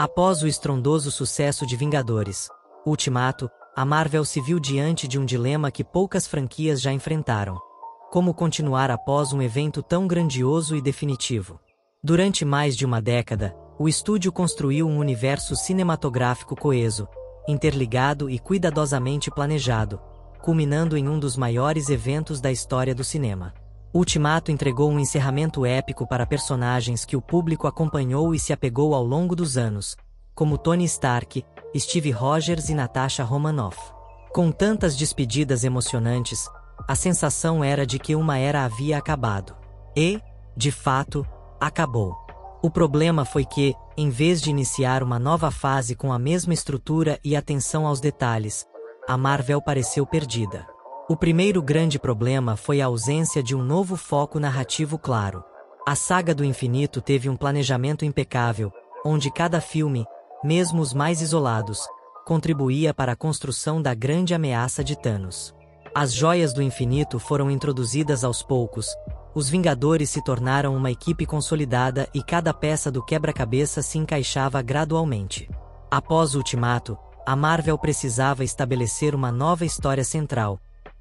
Após o estrondoso sucesso de Vingadores Ultimato, a Marvel se viu diante de um dilema que poucas franquias já enfrentaram: como continuar após um evento tão grandioso e definitivo? Durante mais de uma década, o estúdio construiu um universo cinematográfico coeso, interligado e cuidadosamente planejado, culminando em um dos maiores eventos da história do cinema. Ultimato entregou um encerramento épico para personagens que o público acompanhou e se apegou ao longo dos anos, como Tony Stark, Steve Rogers e Natasha Romanoff. Com tantas despedidas emocionantes, a sensação era de que uma era havia acabado. E, de fato, acabou. O problema foi que, em vez de iniciar uma nova fase com a mesma estrutura e atenção aos detalhes, a Marvel pareceu perdida. O primeiro grande problema foi a ausência de um novo foco narrativo claro. A saga do infinito teve um planejamento impecável, onde cada filme, mesmo os mais isolados, contribuía para a construção da grande ameaça de Thanos. As joias do infinito foram introduzidas aos poucos, os Vingadores se tornaram uma equipe consolidada e cada peça do quebra-cabeça se encaixava gradualmente. Após o Ultimato, a Marvel precisava estabelecer uma nova história central,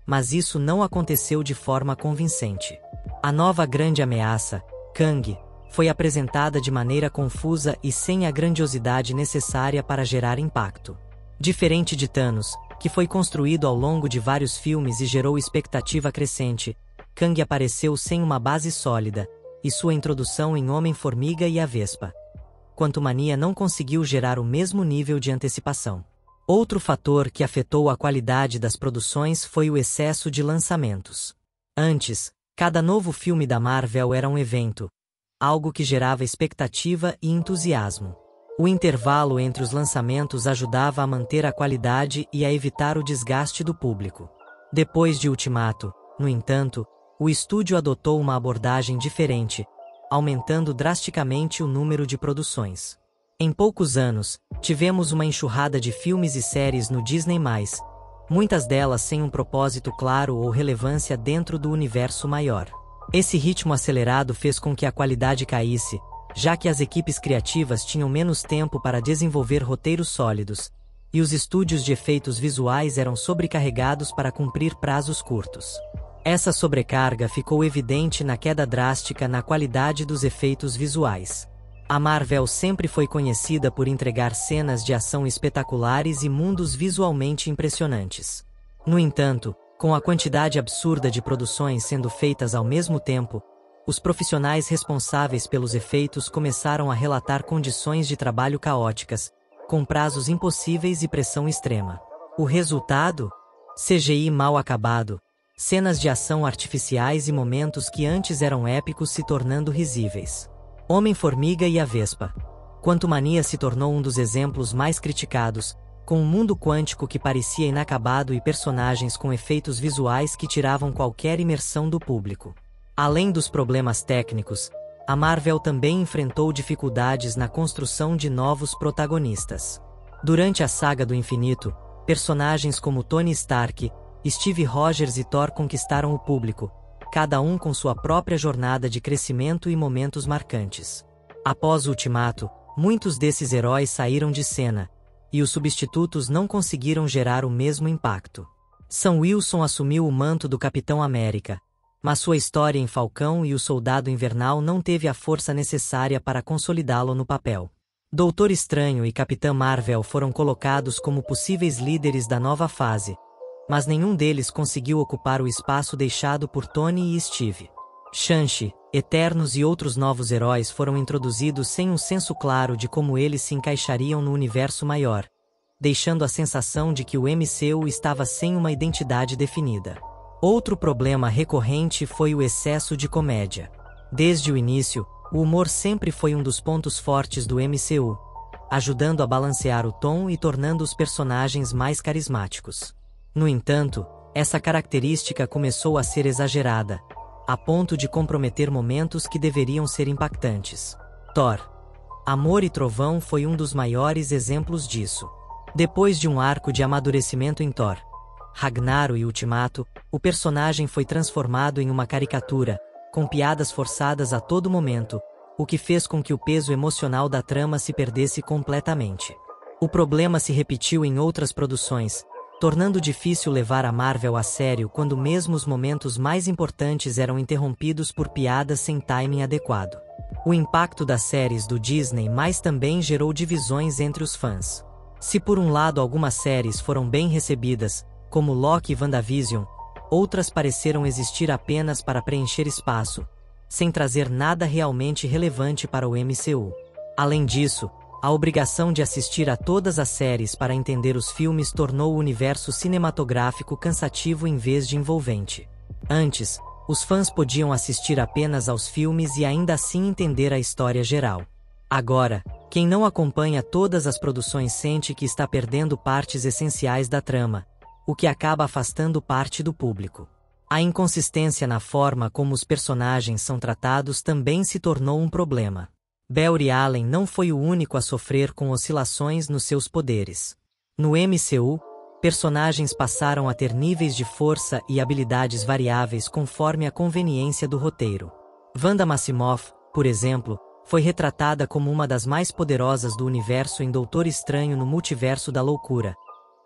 mas isso não aconteceu de forma convincente. A nova grande ameaça, Kang, foi apresentada de maneira confusa e sem a grandiosidade necessária para gerar impacto. Diferente de Thanos, que foi construído ao longo de vários filmes e gerou expectativa crescente, Kang apareceu sem uma base sólida, e sua introdução em Homem-Formiga e a Vespa Quantumania não conseguiu gerar o mesmo nível de antecipação. Outro fator que afetou a qualidade das produções foi o excesso de lançamentos. Antes, cada novo filme da Marvel era um evento, algo que gerava expectativa e entusiasmo. O intervalo entre os lançamentos ajudava a manter a qualidade e a evitar o desgaste do público. Depois de Ultimato, no entanto, o estúdio adotou uma abordagem diferente, aumentando drasticamente o número de produções. Em poucos anos, tivemos uma enxurrada de filmes e séries no Disney+, muitas delas sem um propósito claro ou relevância dentro do universo maior. Esse ritmo acelerado fez com que a qualidade caísse, já que as equipes criativas tinham menos tempo para desenvolver roteiros sólidos, e os estúdios de efeitos visuais eram sobrecarregados para cumprir prazos curtos. Essa sobrecarga ficou evidente na queda drástica na qualidade dos efeitos visuais. A Marvel sempre foi conhecida por entregar cenas de ação espetaculares e mundos visualmente impressionantes. No entanto, com a quantidade absurda de produções sendo feitas ao mesmo tempo, os profissionais responsáveis pelos efeitos começaram a relatar condições de trabalho caóticas, com prazos impossíveis e pressão extrema. O resultado? CGI mal acabado, cenas de ação artificiais e momentos que antes eram épicos se tornando risíveis. Homem-Formiga e a Vespa Quantumania se tornou um dos exemplos mais criticados, com um mundo quântico que parecia inacabado e personagens com efeitos visuais que tiravam qualquer imersão do público. Além dos problemas técnicos, a Marvel também enfrentou dificuldades na construção de novos protagonistas. Durante a saga do infinito, personagens como Tony Stark, Steve Rogers e Thor conquistaram o público, cada um com sua própria jornada de crescimento e momentos marcantes. Após o Ultimato, muitos desses heróis saíram de cena, e os substitutos não conseguiram gerar o mesmo impacto. Sam Wilson assumiu o manto do Capitão América, mas sua história em Falcão e o Soldado Invernal não teve a força necessária para consolidá-lo no papel. Doutor Estranho e Capitã Marvel foram colocados como possíveis líderes da nova fase, mas nenhum deles conseguiu ocupar o espaço deixado por Tony e Steve. Shang-Chi, Eternos e outros novos heróis foram introduzidos sem um senso claro de como eles se encaixariam no universo maior, deixando a sensação de que o MCU estava sem uma identidade definida. Outro problema recorrente foi o excesso de comédia. Desde o início, o humor sempre foi um dos pontos fortes do MCU, ajudando a balancear o tom e tornando os personagens mais carismáticos. No entanto, essa característica começou a ser exagerada, a ponto de comprometer momentos que deveriam ser impactantes. Thor: Amor e Trovão foi um dos maiores exemplos disso. Depois de um arco de amadurecimento em Thor: Ragnarok e Ultimato, o personagem foi transformado em uma caricatura, com piadas forçadas a todo momento, o que fez com que o peso emocional da trama se perdesse completamente. O problema se repetiu em outras produções, tornando difícil levar a Marvel a sério quando mesmo os momentos mais importantes eram interrompidos por piadas sem timing adequado. O impacto das séries do Disney também gerou divisões entre os fãs. Se por um lado algumas séries foram bem recebidas, como Loki e WandaVision, outras pareceram existir apenas para preencher espaço, sem trazer nada realmente relevante para o MCU. Além disso, a obrigação de assistir a todas as séries para entender os filmes tornou o universo cinematográfico cansativo em vez de envolvente. Antes, os fãs podiam assistir apenas aos filmes e ainda assim entender a história geral. Agora, quem não acompanha todas as produções sente que está perdendo partes essenciais da trama, o que acaba afastando parte do público. A inconsistência na forma como os personagens são tratados também se tornou um problema. Barry Allen não foi o único a sofrer com oscilações nos seus poderes. No MCU, personagens passaram a ter níveis de força e habilidades variáveis conforme a conveniência do roteiro. Wanda Maximoff, por exemplo, foi retratada como uma das mais poderosas do universo em Doutor Estranho no Multiverso da Loucura,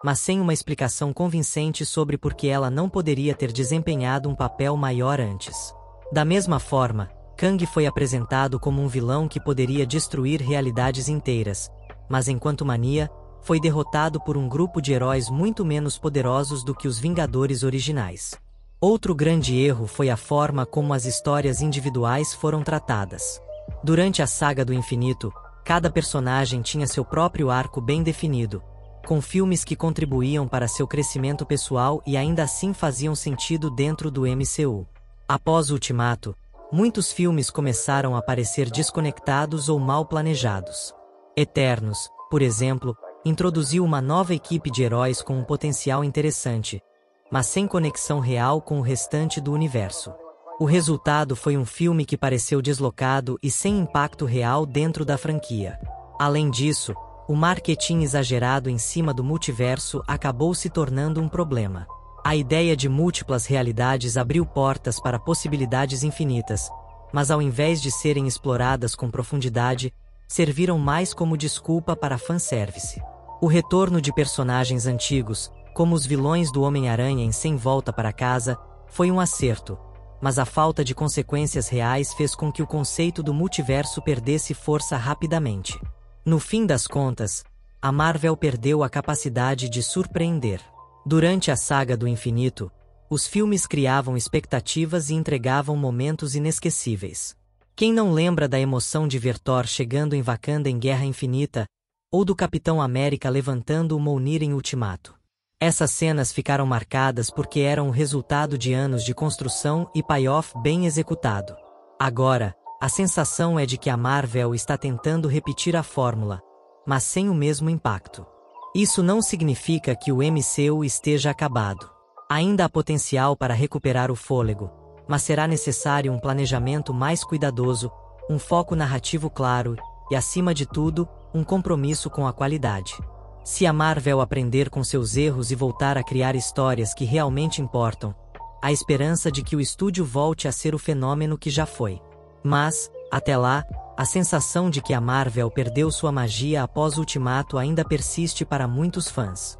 mas sem uma explicação convincente sobre por que ela não poderia ter desempenhado um papel maior antes. Da mesma forma, Kang foi apresentado como um vilão que poderia destruir realidades inteiras, mas enquanto Mania, foi derrotado por um grupo de heróis muito menos poderosos do que os Vingadores originais. Outro grande erro foi a forma como as histórias individuais foram tratadas. Durante a Saga do Infinito, cada personagem tinha seu próprio arco bem definido, com filmes que contribuíam para seu crescimento pessoal e ainda assim faziam sentido dentro do MCU. Após o Ultimato, muitos filmes começaram a parecer desconectados ou mal planejados. Eternos, por exemplo, introduziu uma nova equipe de heróis com um potencial interessante, mas sem conexão real com o restante do universo. O resultado foi um filme que pareceu deslocado e sem impacto real dentro da franquia. Além disso, o marketing exagerado em cima do multiverso acabou se tornando um problema. A ideia de múltiplas realidades abriu portas para possibilidades infinitas, mas ao invés de serem exploradas com profundidade, serviram mais como desculpa para fanservice. O retorno de personagens antigos, como os vilões do Homem-Aranha em Sem Volta para Casa, foi um acerto, mas a falta de consequências reais fez com que o conceito do multiverso perdesse força rapidamente. No fim das contas, a Marvel perdeu a capacidade de surpreender. Durante a Saga do Infinito, os filmes criavam expectativas e entregavam momentos inesquecíveis. Quem não lembra da emoção de ver Thor chegando em Wakanda em Guerra Infinita, ou do Capitão América levantando o Mjolnir em Ultimato? Essas cenas ficaram marcadas porque eram o resultado de anos de construção e payoff bem executado. Agora, a sensação é de que a Marvel está tentando repetir a fórmula, mas sem o mesmo impacto. Isso não significa que o MCU esteja acabado. Ainda há potencial para recuperar o fôlego, mas será necessário um planejamento mais cuidadoso, um foco narrativo claro e, acima de tudo, um compromisso com a qualidade. Se a Marvel aprender com seus erros e voltar a criar histórias que realmente importam, há esperança de que o estúdio volte a ser o fenômeno que já foi. Mas, até lá, a sensação de que a Marvel perdeu sua magia após o Ultimato ainda persiste para muitos fãs.